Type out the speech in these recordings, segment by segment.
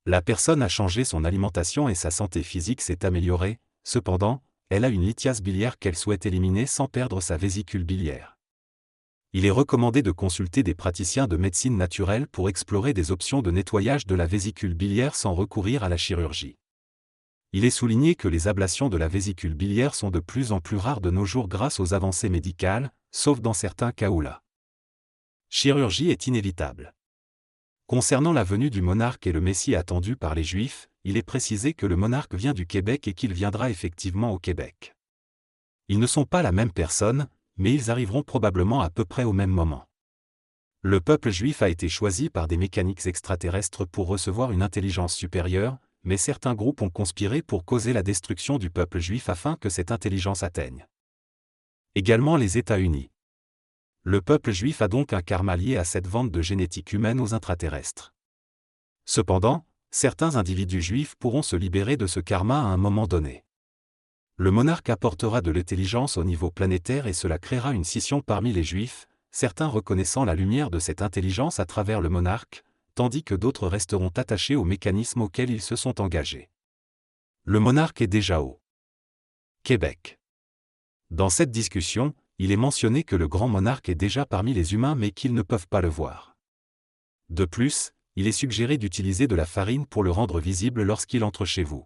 La personne a changé son alimentation et sa santé physique s'est améliorée, cependant, elle a une lithiase biliaire qu'elle souhaite éliminer sans perdre sa vésicule biliaire. Il est recommandé de consulter des praticiens de médecine naturelle pour explorer des options de nettoyage de la vésicule biliaire sans recourir à la chirurgie. Il est souligné que les ablations de la vésicule biliaire sont de plus en plus rares de nos jours grâce aux avancées médicales, sauf dans certains cas où la chirurgie est inévitable. Concernant la venue du monarque et le Messie attendu par les Juifs, il est précisé que le monarque vient du Québec et qu'il viendra effectivement au Québec. Ils ne sont pas la même personne, mais ils arriveront probablement à peu près au même moment. Le peuple juif a été choisi par des mécaniques extraterrestres pour recevoir une intelligence supérieure, mais certains groupes ont conspiré pour causer la destruction du peuple juif afin que cette intelligence atteigne également les États-Unis. Le peuple juif a donc un karma lié à cette vente de génétique humaine aux intraterrestres. Cependant, certains individus juifs pourront se libérer de ce karma à un moment donné. Le monarque apportera de l'intelligence au niveau planétaire et cela créera une scission parmi les juifs, certains reconnaissant la lumière de cette intelligence à travers le monarque, tandis que d'autres resteront attachés aux mécanismes auxquels ils se sont engagés. Le monarque est déjà au Québec. Dans cette discussion, il est mentionné que le grand monarque est déjà parmi les humains mais qu'ils ne peuvent pas le voir. De plus, il est suggéré d'utiliser de la farine pour le rendre visible lorsqu'il entre chez vous.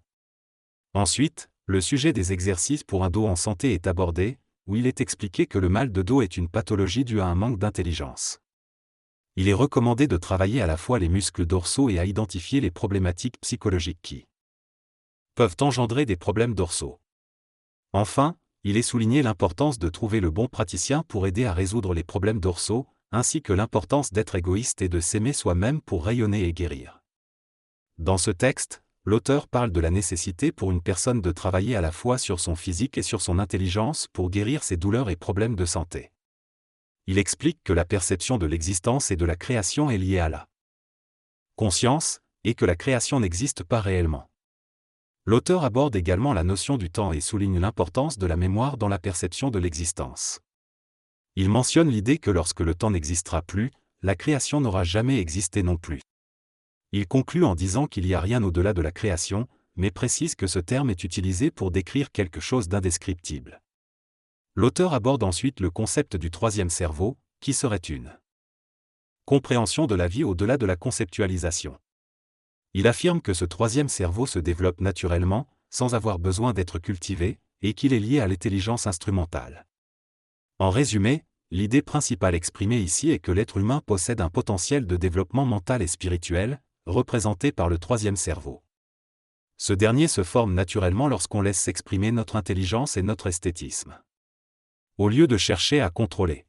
Ensuite, le sujet des exercices pour un dos en santé est abordé, où il est expliqué que le mal de dos est une pathologie due à un manque d'intelligence. Il est recommandé de travailler à la fois les muscles dorsaux et à identifier les problématiques psychologiques qui peuvent engendrer des problèmes dorsaux. Enfin, il est souligné l'importance de trouver le bon praticien pour aider à résoudre les problèmes dorsaux, ainsi que l'importance d'être égoïste et de s'aimer soi-même pour rayonner et guérir. Dans ce texte, l'auteur parle de la nécessité pour une personne de travailler à la fois sur son physique et sur son intelligence pour guérir ses douleurs et problèmes de santé. Il explique que la perception de l'existence et de la création est liée à la conscience, et que la création n'existe pas réellement. L'auteur aborde également la notion du temps et souligne l'importance de la mémoire dans la perception de l'existence. Il mentionne l'idée que lorsque le temps n'existera plus, la création n'aura jamais existé non plus. Il conclut en disant qu'il n'y a rien au-delà de la création, mais précise que ce terme est utilisé pour décrire quelque chose d'indescriptible. L'auteur aborde ensuite le concept du troisième cerveau, qui serait une compréhension de la vie au-delà de la conceptualisation. Il affirme que ce troisième cerveau se développe naturellement, sans avoir besoin d'être cultivé, et qu'il est lié à l'intelligence instrumentale. En résumé, l'idée principale exprimée ici est que l'être humain possède un potentiel de développement mental et spirituel, représenté par le troisième cerveau. Ce dernier se forme naturellement lorsqu'on laisse s'exprimer notre intelligence et notre esthétisme. Au lieu de chercher à contrôler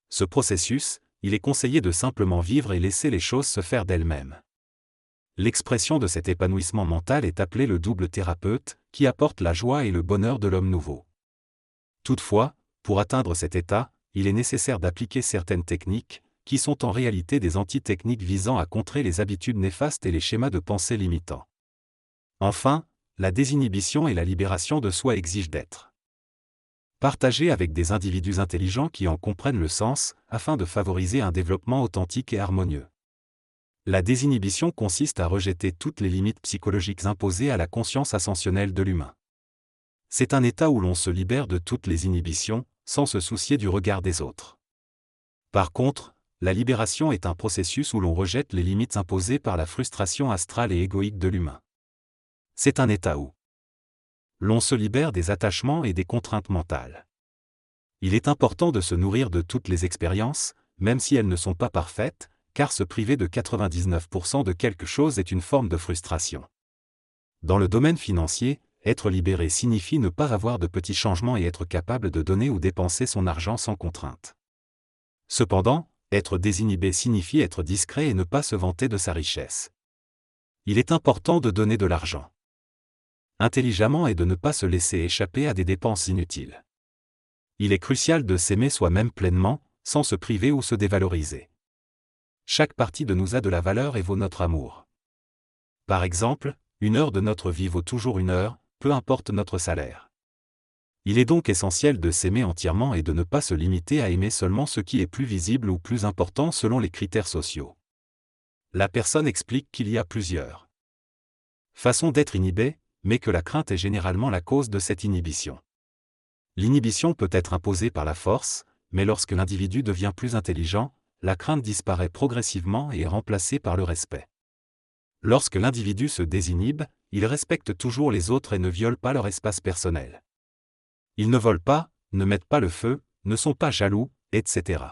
ce processus, il est conseillé de simplement vivre et laisser les choses se faire d'elles-mêmes. L'expression de cet épanouissement mental est appelée le double thérapeute, qui apporte la joie et le bonheur de l'homme nouveau. Toutefois, pour atteindre cet état, il est nécessaire d'appliquer certaines techniques, qui sont en réalité des anti-techniques visant à contrer les habitudes néfastes et les schémas de pensée limitants. Enfin, la désinhibition et la libération de soi exigent d'être partagées avec des individus intelligents qui en comprennent le sens, afin de favoriser un développement authentique et harmonieux. La désinhibition consiste à rejeter toutes les limites psychologiques imposées à la conscience ascensionnelle de l'humain. C'est un état où l'on se libère de toutes les inhibitions, sans se soucier du regard des autres. Par contre, la libération est un processus où l'on rejette les limites imposées par la frustration astrale et égoïque de l'humain. C'est un état où l'on se libère des attachements et des contraintes mentales. Il est important de se nourrir de toutes les expériences, même si elles ne sont pas parfaites, car se priver de 99% de quelque chose est une forme de frustration. Dans le domaine financier, être libéré signifie ne pas avoir de petits changements et être capable de donner ou dépenser son argent sans contrainte. Cependant, être désinhibé signifie être discret et ne pas se vanter de sa richesse. Il est important de donner de l'argent intelligemment et de ne pas se laisser échapper à des dépenses inutiles. Il est crucial de s'aimer soi-même pleinement, sans se priver ou se dévaloriser. Chaque partie de nous a de la valeur et vaut notre amour. Par exemple, 1 heure de notre vie vaut toujours 1 heure, peu importe notre salaire. Il est donc essentiel de s'aimer entièrement et de ne pas se limiter à aimer seulement ce qui est plus visible ou plus important selon les critères sociaux. La personne explique qu'il y a plusieurs façon d'être inhibé, mais que la crainte est généralement la cause de cette inhibition. L'inhibition peut être imposée par la force, mais lorsque l'individu devient plus intelligent, la crainte disparaît progressivement et est remplacée par le respect. Lorsque l'individu se désinhibe, il respecte toujours les autres et ne viole pas leur espace personnel. Ils ne volent pas, ne mettent pas le feu, ne sont pas jaloux, etc.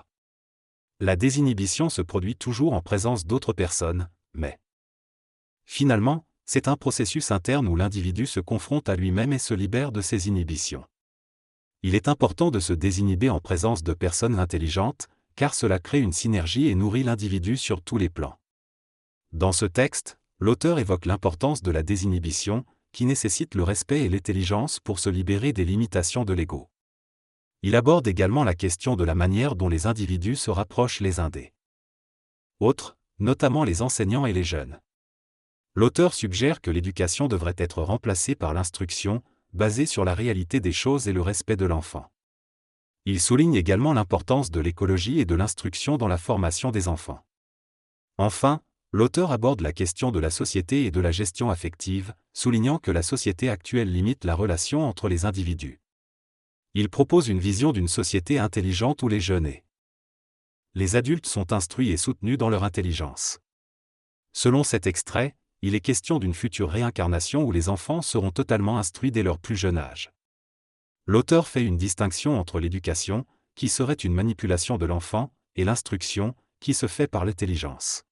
La désinhibition se produit toujours en présence d'autres personnes, mais finalement, c'est un processus interne où l'individu se confronte à lui-même et se libère de ses inhibitions. Il est important de se désinhiber en présence de personnes intelligentes, car cela crée une synergie et nourrit l'individu sur tous les plans. Dans ce texte, l'auteur évoque l'importance de la désinhibition, qui nécessite le respect et l'intelligence pour se libérer des limitations de l'ego. Il aborde également la question de la manière dont les individus se rapprochent les uns des autres, notamment les enseignants et les jeunes. L'auteur suggère que l'éducation devrait être remplacée par l'instruction, basée sur la réalité des choses et le respect de l'enfant. Il souligne également l'importance de l'écologie et de l'instruction dans la formation des enfants. Enfin, l'auteur aborde la question de la société et de la gestion affective, soulignant que la société actuelle limite la relation entre les individus. Il propose une vision d'une société intelligente où les jeunes et les adultes sont instruits et soutenus dans leur intelligence. Selon cet extrait, il est question d'une future réincarnation où les enfants seront totalement instruits dès leur plus jeune âge. L'auteur fait une distinction entre l'éducation, qui serait une manipulation de l'enfant, et l'instruction, qui se fait par l'intelligence.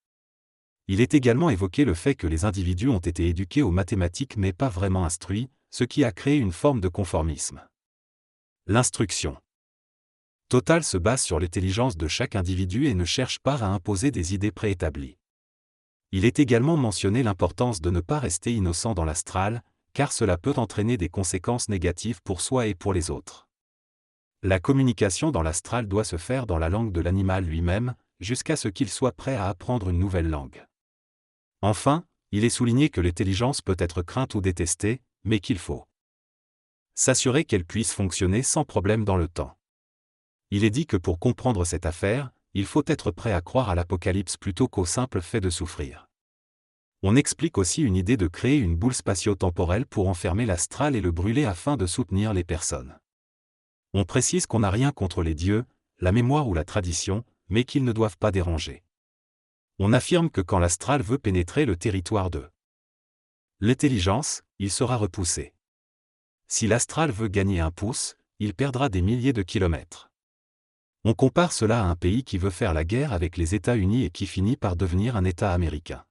Il est également évoqué le fait que les individus ont été éduqués aux mathématiques mais pas vraiment instruits, ce qui a créé une forme de conformisme. L'instruction totale se base sur l'intelligence de chaque individu et ne cherche pas à imposer des idées préétablies. Il est également mentionné l'importance de ne pas rester innocent dans l'astral, car cela peut entraîner des conséquences négatives pour soi et pour les autres. La communication dans l'astral doit se faire dans la langue de l'animal lui-même, jusqu'à ce qu'il soit prêt à apprendre une nouvelle langue. Enfin, il est souligné que l'intelligence peut être crainte ou détestée, mais qu'il faut s'assurer qu'elle puisse fonctionner sans problème dans le temps. Il est dit que pour comprendre cette affaire, il faut être prêt à croire à l'apocalypse plutôt qu'au simple fait de souffrir. On explique aussi une idée de créer une boule spatio-temporelle pour enfermer l'astral et le brûler afin de soutenir les personnes. On précise qu'on n'a rien contre les dieux, la mémoire ou la tradition, mais qu'ils ne doivent pas déranger. On affirme que quand l'astral veut pénétrer le territoire de l'intelligence, il sera repoussé. Si l'astral veut gagner un pouce, il perdra des milliers de kilomètres. On compare cela à un pays qui veut faire la guerre avec les États-Unis et qui finit par devenir un État américain.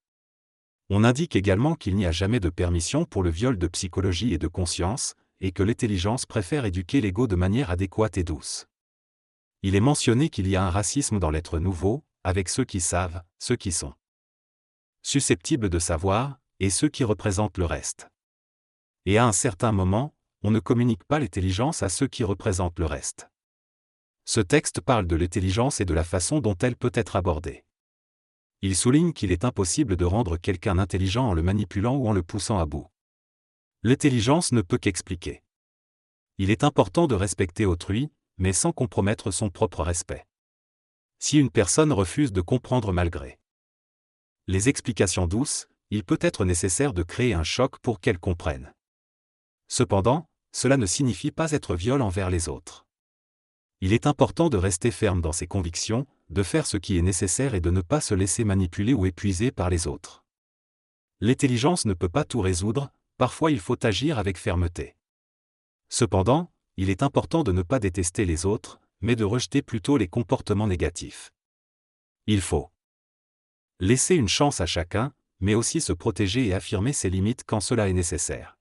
On indique également qu'il n'y a jamais de permission pour le viol de psychologie et de conscience, et que l'intelligence préfère éduquer l'ego de manière adéquate et douce. Il est mentionné qu'il y a un racisme dans l'être nouveau, avec ceux qui savent, ceux qui sont susceptibles de savoir, et ceux qui représentent le reste. Et à un certain moment, on ne communique pas l'intelligence à ceux qui représentent le reste. Ce texte parle de l'intelligence et de la façon dont elle peut être abordée. Il souligne qu'il est impossible de rendre quelqu'un intelligent en le manipulant ou en le poussant à bout. L'intelligence ne peut qu'expliquer. Il est important de respecter autrui, mais sans compromettre son propre respect. Si une personne refuse de comprendre malgré les explications douces, il peut être nécessaire de créer un choc pour qu'elle comprenne. Cependant, cela ne signifie pas être violent envers les autres. Il est important de rester ferme dans ses convictions, de faire ce qui est nécessaire et de ne pas se laisser manipuler ou épuiser par les autres. L'intelligence ne peut pas tout résoudre, parfois il faut agir avec fermeté. Cependant, il est important de ne pas détester les autres, mais de rejeter plutôt les comportements négatifs. Il faut laisser une chance à chacun, mais aussi se protéger et affirmer ses limites quand cela est nécessaire.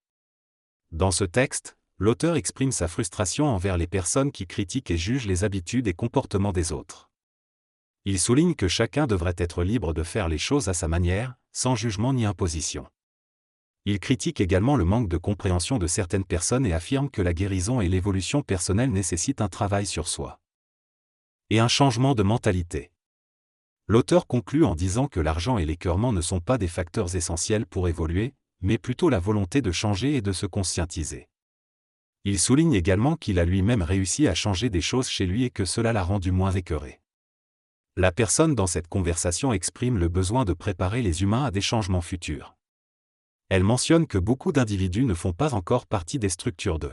Dans ce texte, l'auteur exprime sa frustration envers les personnes qui critiquent et jugent les habitudes et comportements des autres. Il souligne que chacun devrait être libre de faire les choses à sa manière, sans jugement ni imposition. Il critique également le manque de compréhension de certaines personnes et affirme que la guérison et l'évolution personnelle nécessitent un travail sur soi et un changement de mentalité. L'auteur conclut en disant que l'argent et l'écœurement ne sont pas des facteurs essentiels pour évoluer, mais plutôt la volonté de changer et de se conscientiser. Il souligne également qu'il a lui-même réussi à changer des choses chez lui et que cela l'a rendu moins écœuré. La personne dans cette conversation exprime le besoin de préparer les humains à des changements futurs. Elle mentionne que beaucoup d'individus ne font pas encore partie des structures de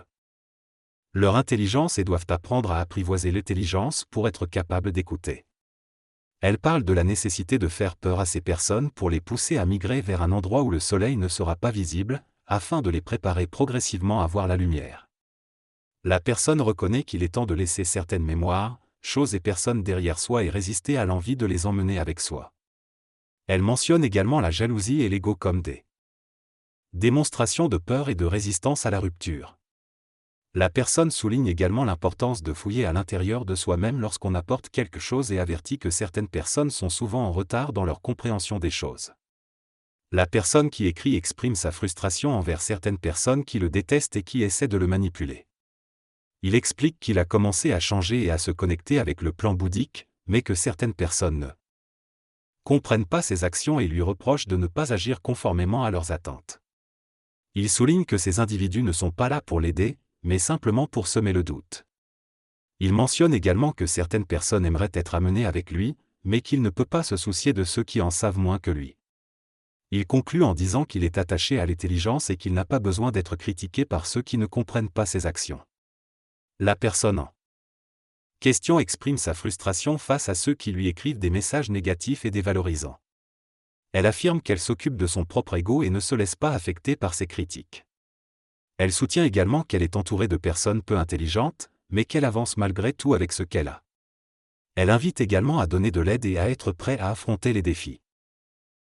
leur intelligence et doivent apprendre à apprivoiser l'intelligence pour être capables d'écouter. Elle parle de la nécessité de faire peur à ces personnes pour les pousser à migrer vers un endroit où le soleil ne sera pas visible, afin de les préparer progressivement à voir la lumière. La personne reconnaît qu'il est temps de laisser certaines mémoires, choses et personnes derrière soi et résister à l'envie de les emmener avec soi. Elle mentionne également la jalousie et l'ego comme des démonstrations de peur et de résistance à la rupture. La personne souligne également l'importance de fouiller à l'intérieur de soi-même lorsqu'on apporte quelque chose et avertit que certaines personnes sont souvent en retard dans leur compréhension des choses. La personne qui écrit exprime sa frustration envers certaines personnes qui le détestent et qui essaient de le manipuler. Il explique qu'il a commencé à changer et à se connecter avec le plan bouddhique, mais que certaines personnes ne comprennent pas ses actions et lui reprochent de ne pas agir conformément à leurs attentes. Il souligne que ces individus ne sont pas là pour l'aider, mais simplement pour semer le doute. Il mentionne également que certaines personnes aimeraient être amenées avec lui, mais qu'il ne peut pas se soucier de ceux qui en savent moins que lui. Il conclut en disant qu'il est attaché à l'intelligence et qu'il n'a pas besoin d'être critiqué par ceux qui ne comprennent pas ses actions. La personne en question exprime sa frustration face à ceux qui lui écrivent des messages négatifs et dévalorisants. Elle affirme qu'elle s'occupe de son propre ego et ne se laisse pas affecter par ces critiques. Elle soutient également qu'elle est entourée de personnes peu intelligentes, mais qu'elle avance malgré tout avec ce qu'elle a. Elle invite également à donner de l'aide et à être prêt à affronter les défis.